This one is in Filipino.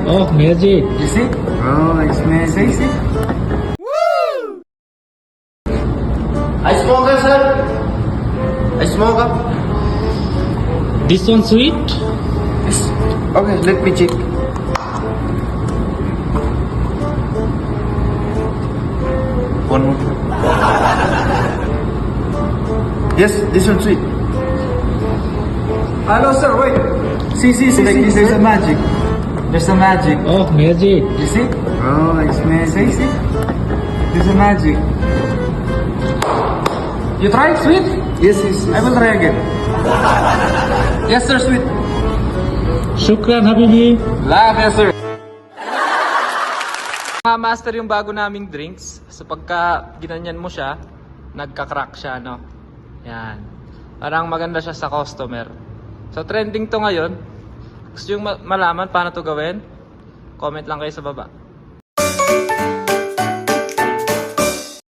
Oh, magic. You see? Oh, it's magic. See? I smoke, sir. I smoke. This one sweet? Yes. Okay, let me check. One more. Yes, this one sweet. Hello, sir. Wait. See. There's a magic. There's a magic. Oh, magic. You see? Oh, it's magic. See? There's a magic. You try it, sweet? Yes. I will try again. Yes, sir, sweet. Shukran, Habibi. Love, yes, sir. Mga master, yung bago naming drinks, so pagka ginanyan mo siya, nagka-crack siya, no? Yan. Parang maganda siya sa customer. So trending to ngayon. Gusto yung malaman paano to gawin? Comment lang kayo sa baba.